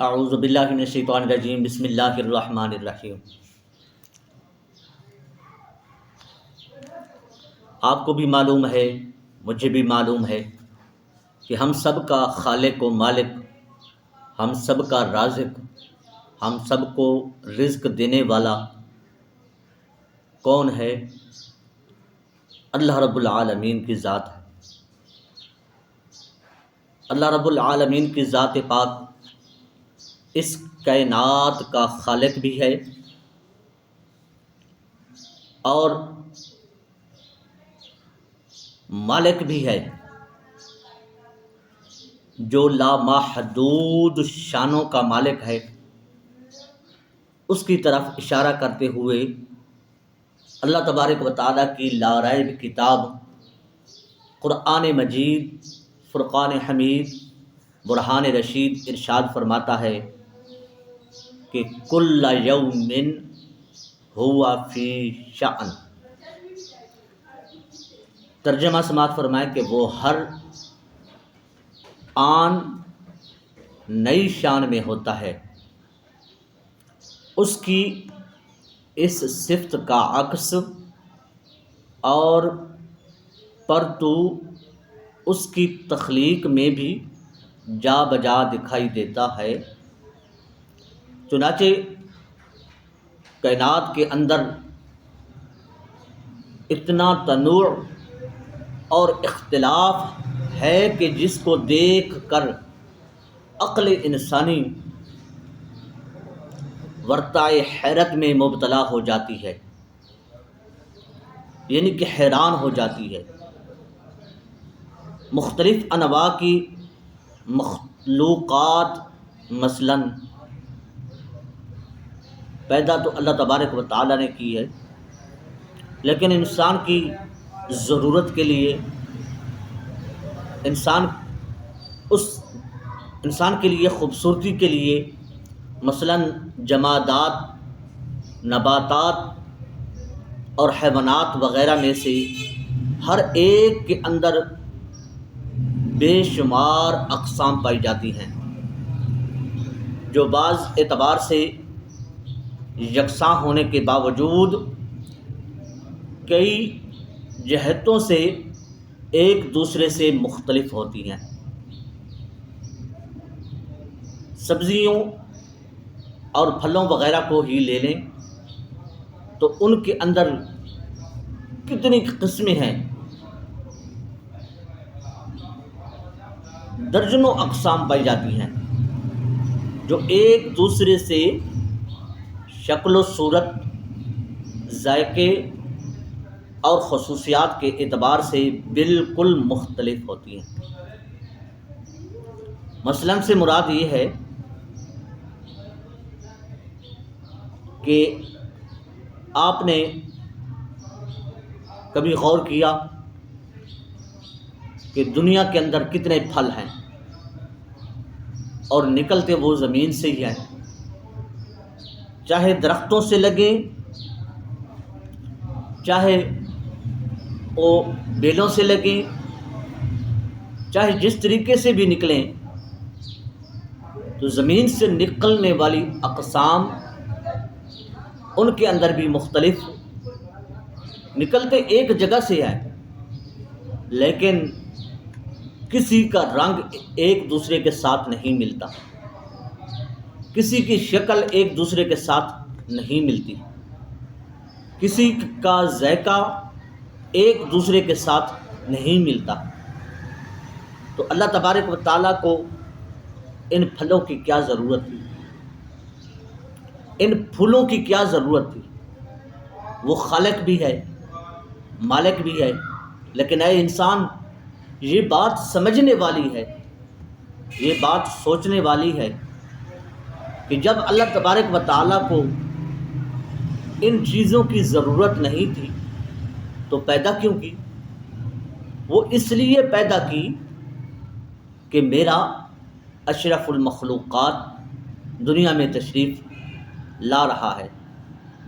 اعوذ باللہ من الشیطان الرجیم، بسم اللہ الرحمن الرحیم۔ آپ کو بھی معلوم ہے، مجھے بھی معلوم ہے کہ ہم سب کا خالق و مالک، ہم سب کا رازق، ہم سب کو رزق دینے والا کون ہے؟ اللہ رب العالمین کی ذات ہے۔ اللہ رب العالمین کی ذات پاک اس کائنات کا خالق بھی ہے اور مالک بھی ہے، جو لامحدود شانوں کا مالک ہے۔ اس کی طرف اشارہ کرتے ہوئے اللہ تبارک و تعالیٰ کی لا ریب کتاب قرآن مجید، فرقان حمید، برہان رشید ارشاد فرماتا ہے کہ کل یوم ہوا فی شأن۔ ترجمہ سماعت فرمائے کہ وہ ہر آن نئی شان میں ہوتا ہے۔ اس کی اس صفت کا عکس اور پرتو اس کی تخلیق میں بھی جا بجا دکھائی دیتا ہے۔ چنانچہ کائنات کے اندر اتنا تنوع اور اختلاف ہے کہ جس کو دیکھ کر عقل انسانی ورطۂ حیرت میں مبتلا ہو جاتی ہے، یعنی کہ حیران ہو جاتی ہے۔ مختلف انواع کی مخلوقات مثلاً پیدا تو اللہ تبارک و تعالیٰ نے کی ہے، لیکن انسان کی ضرورت کے لیے انسان کے لیے خوبصورتی کے لیے مثلاً جمادات، نباتات اور حیوانات وغیرہ میں سے ہر ایک کے اندر بے شمار اقسام پائی جاتی ہیں، جو بعض اعتبار سے یکساں ہونے کے باوجود کئی جہتوں سے ایک دوسرے سے مختلف ہوتی ہیں۔ سبزیوں اور پھلوں وغیرہ کو ہی لے لیں تو ان کے اندر کتنی قسمیں ہیں، درجنوں اقسام پائی جاتی ہیں، جو ایک دوسرے سے شکل و صورت، ذائقے اور خصوصیات کے اعتبار سے بالکل مختلف ہوتی ہیں۔ مثلاً سے مراد یہ ہے کہ آپ نے کبھی غور کیا کہ دنیا کے اندر کتنے پھل ہیں اور نکلتے وہ زمین سے ہی ہیں، چاہے درختوں سے لگیں، چاہے وہ بیلوں سے لگیں، چاہے جس طریقے سے بھی نکلیں، تو زمین سے نکلنے والی اقسام ان کے اندر بھی مختلف، نکلتے ایک جگہ سے ہیں، لیکن کسی کا رنگ ایک دوسرے کے ساتھ نہیں ملتا، کسی کی شکل ایک دوسرے کے ساتھ نہیں ملتی، کسی کا ذائقہ ایک دوسرے کے ساتھ نہیں ملتا۔ تو اللہ تبارک و تعالیٰ کو ان پھلوں کی کیا ضرورت تھی، ان پھولوں کی کیا ضرورت تھی؟ وہ خالق بھی ہے، مالک بھی ہے، لیکن اے انسان، یہ بات سمجھنے والی ہے، یہ بات سوچنے والی ہے کہ جب اللہ تبارک و تعالیٰ کو ان چیزوں کی ضرورت نہیں تھی تو پیدا کیوں کی؟ وہ اس لیے پیدا کی کہ میرا اشرف المخلوقات دنیا میں تشریف لا رہا ہے،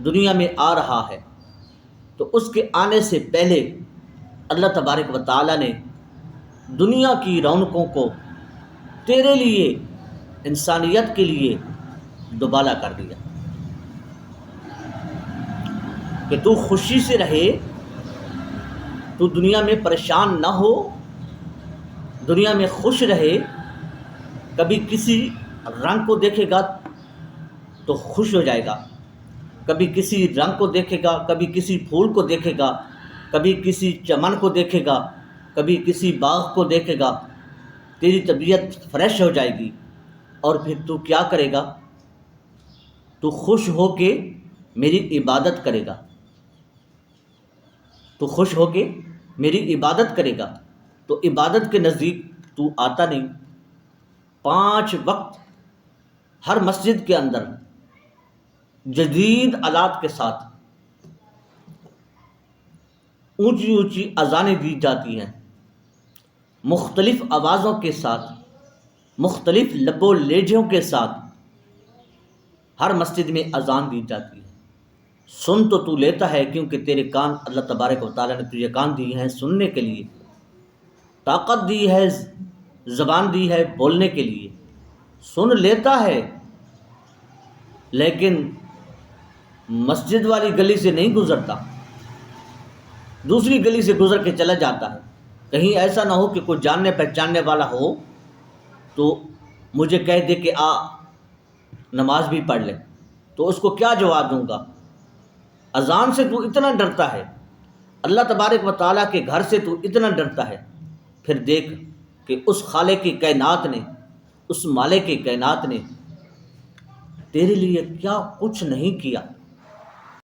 دنیا میں آ رہا ہے، تو اس کے آنے سے پہلے اللہ تبارک و تعالیٰ نے دنیا کی رونقوں کو تیرے لیے انسانیت کے لیے دوبالا کر دیا کہ تو خوشی سے رہے، تو دنیا میں پریشان نہ ہو، دنیا میں خوش رہے. کبھی کسی رنگ کو دیکھے گا تو خوش ہو جائے گا، کبھی کسی رنگ کو دیکھے گا، کبھی کسی پھول کو دیکھے گا، کبھی کسی چمن کو دیکھے گا، کبھی کسی باغ کو دیکھے گا. تیری طبیعت فریش ہو جائے گی، اور پھر تو کیا کرے گا؟ تو خوش ہو کے میری عبادت کرے گا، تو خوش ہو کے میری عبادت کرے گا. تو عبادت کے نزدیک تو آتا نہیں. 5 وقت ہر مسجد کے اندر جدید آلات کے ساتھ اونچی اونچی اذانیں دی جاتی ہیں، مختلف آوازوں کے ساتھ، مختلف لب و لہجوں کے ساتھ ہر مسجد میں اذان دی جاتی ہے. سن تو لیتا ہے، کیونکہ تیرے کان اللہ تبارک و تعالیٰ نے تجھے کان دیے ہیں سننے کے لیے، طاقت دی ہے، زبان دی ہے بولنے کے لیے. سن لیتا ہے، لیکن مسجد والی گلی سے نہیں گزرتا، دوسری گلی سے گزر کے چلا جاتا ہے. کہیں ایسا نہ ہو کہ کوئی جاننے پہچاننے والا ہو تو مجھے کہہ دے کہ آ نماز بھی پڑھ لے، تو اس کو کیا جواب دوں گا؟ اذان سے تو اتنا ڈرتا ہے، اللہ تبارک و تعالیٰ کے گھر سے تو اتنا ڈرتا ہے، پھر دیکھ کہ اس خالق کی کائنات نے، اس مالک کی کائنات نے تیرے لیے کیا کچھ نہیں کیا.